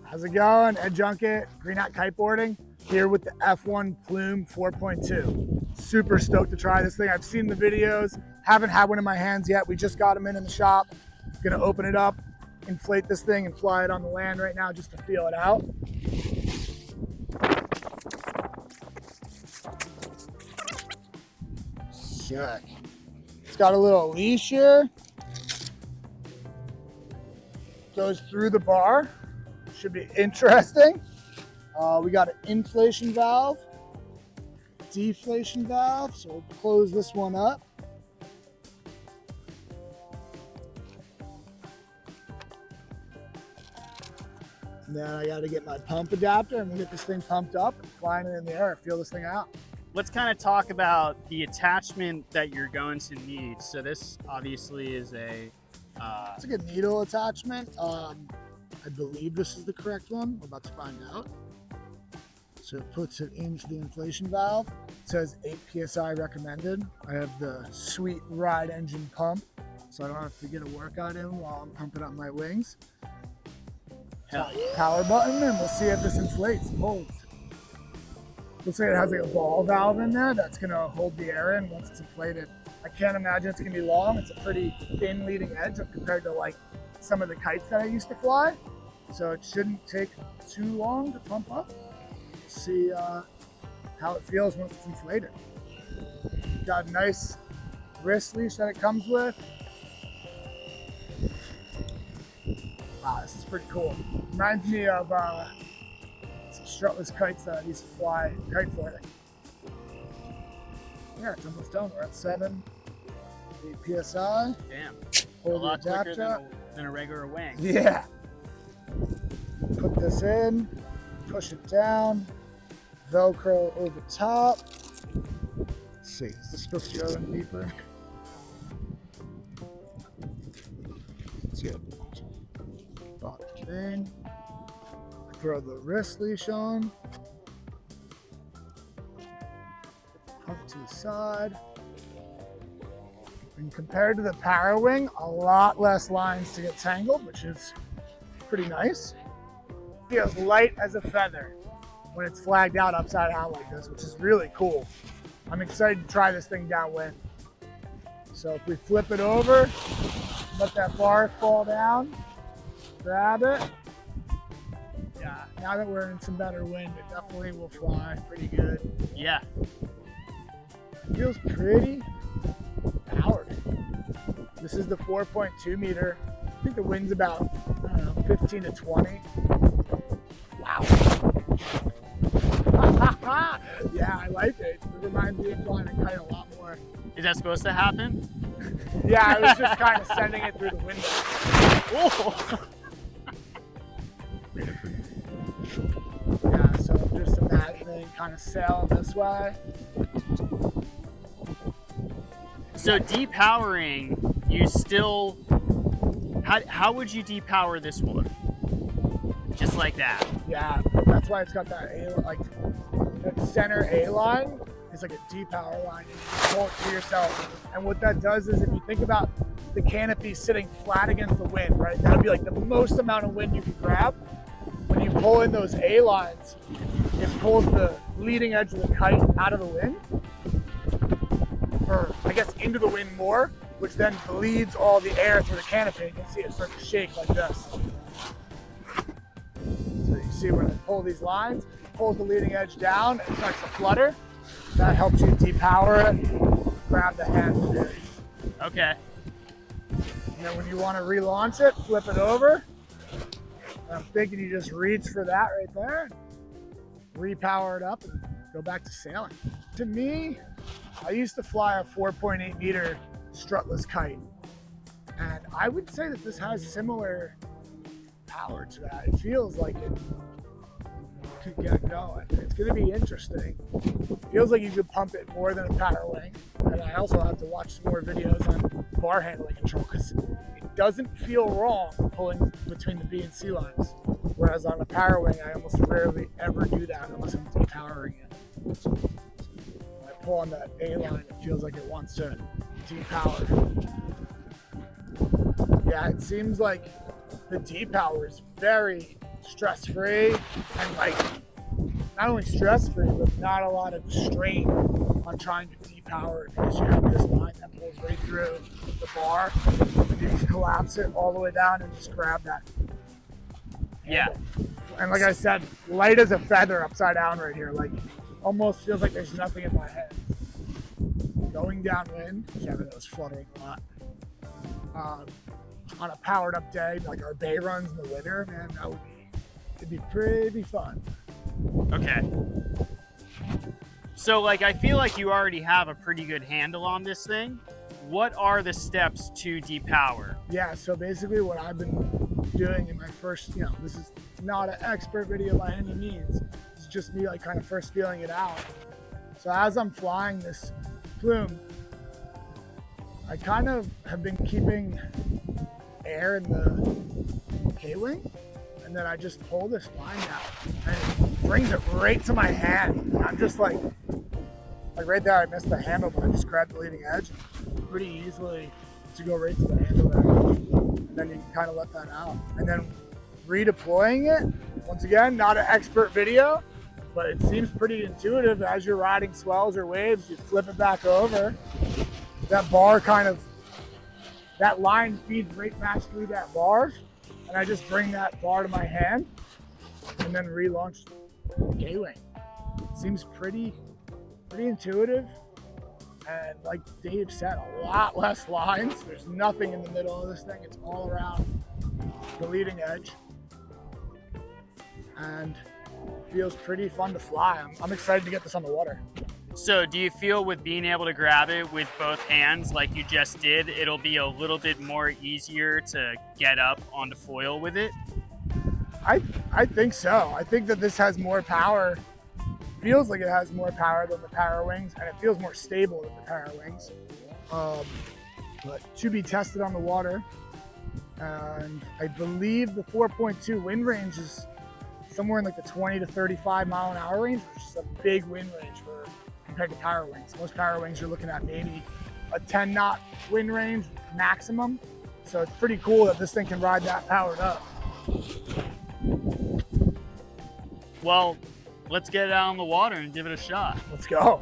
How's it going? Ed Junquet, Green Hat Kiteboarding, here with the F-One Plume 4.2. Super stoked to try this thing. I've seen the videos, haven't had one in my hands yet. We just got them in the shop. Gonna open it up, inflate this thing, and fly it on the land right now just to feel it out. Sick. It's got a little leash here. Goes through the bar. Should be interesting. We got an inflation valve, deflation valve, so we'll close this one up. And then I got to get my pump adapter and get this thing pumped up and flying it in the air, feel this thing out. Let's kind of talk about the attachment that you're going to need. So this obviously is a... It's like a needle attachment. I believe this is the correct one. We're about to find out. So it puts it into the inflation valve. It says 8 PSI recommended. I have the sweet ride engine pump, so I don't have to get a workout in while I'm pumping up my wings. Hell yeah. Power button, and we'll see if this inflates and holds. Looks like it has like a ball valve in there that's gonna hold the air in once it's inflated. I can't imagine it's gonna be long. It's a pretty thin leading edge compared to like some of the kites that I used to fly. So it shouldn't take too long to pump up. See how it feels once it's inflated. Got a nice wrist leash that it comes with. Wow, this is pretty cool. Reminds me of some strutless kites that I used to fly kite flying. Yeah, it's almost done. We're at 7, 8 PSI. Damn. Hold a lot the quicker adapter. than a regular wing. Yeah. Put this in, push it down, Velcro over top. Let's see, is this supposed to go in deeper? Let's get bottom thing. Throw the wrist leash on. Pump to the side. And compared to the Parawing, a lot less lines to get tangled, which is pretty nice. Feels light as a feather when it's flagged out upside down like this, which is really cool. I'm excited to try this thing downwind. So if we flip it over, let that bar fall down, grab it. Yeah, now that we're in some better wind, it definitely will fly pretty good. Yeah. It feels pretty powered. This is the 4.2 meter. I think the wind's about, I don't know, 15 to 20. Wow. Yeah, I like it. It reminds me of flying a kite a lot more. Is that supposed to happen? Yeah, I was just kind of sending it through the window. Oh. Yeah, so I'm just imagining kind of sailing this way. So depowering, you still, how would you depower this one? Just like that? Yeah, that's why it's got that A, like that center A line is like a depower line. You pull it to yourself, and what that does is, if you think about the canopy sitting flat against the wind, right? That'd be like the most amount of wind you can grab. When you pull in those A lines, it pulls the leading edge of the kite out of the wind, or I guess into the wind more, which then bleeds all the air through the canopy. You can see it start to shake like this. So you see when I pull these lines, it pulls the leading edge down and starts to flutter. That helps you depower it, grab the hand there. Okay. And then when you want to relaunch it, flip it over. And I'm thinking you just reach for that right there, repower it up, and go back to sailing. To me, I used to fly a 4.8 meter strutless kite, and I would say that this has similar power to that. It feels like it could get going. It's going to be interesting. It feels like you could pump it more than a Parawing, and I also have to watch some more videos on bar handling control, because it doesn't feel wrong pulling between the B and C lines, whereas on a Parawing I almost rarely ever do that unless I'm depowering it. When I pull on that A line, it feels like it wants to depower. Yeah, it seems like the depower is very stress-free and like not only stress-free, but not a lot of strain on trying to depower it because you have this line that pulls right through the bar. And you can collapse it all the way down and just grab that. Yeah. And like I said, light as a feather upside down right here. Like almost feels like there's nothing in my hands. Going downwind, Kevin was fluttering a lot. On a powered up day, like our bay runs in the winter, man, it'd be pretty fun. Okay. So like, I feel like you already have a pretty good handle on this thing. What are the steps to depower? Yeah, so basically what I've been doing in my first, this is not an expert video by any means. It's just me like kind of first feeling it out. So as I'm flying this plume, I kind of have been keeping air in the K-wing, and then I just pull this line out and it brings it right to my hand. And I'm just like right there, I missed the handle, but I just grabbed the leading edge pretty easily to go right to the handle there. And then you can kind of let that out. And then redeploying it, once again, not an expert video, but it seems pretty intuitive. As you're riding swells or waves, you flip it back over. That bar that line feeds right back through that bar. And I just bring that bar to my hand and then relaunch the K-wing. Seems pretty intuitive. And like Dave said, a lot less lines. There's nothing in the middle of this thing. It's all around the leading edge. And feels pretty fun to fly. I'm excited to get this on the water. So do you feel with being able to grab it with both hands like you just did, it'll be a little bit more easier to get up onto foil with it? I think so. I think that this has more power. Feels like it has more power than the Parawings, and it feels more stable than the Parawings. But to be tested on the water. And I believe the 4.2 wind range is somewhere in like the 20 to 35 mile an hour range, which is a big wind range compared to Parawings. Most Parawings you're looking at maybe a 10 knot wind range maximum. So it's pretty cool that this thing can ride that powered up. Well, let's get it out on the water and give it a shot. Let's go.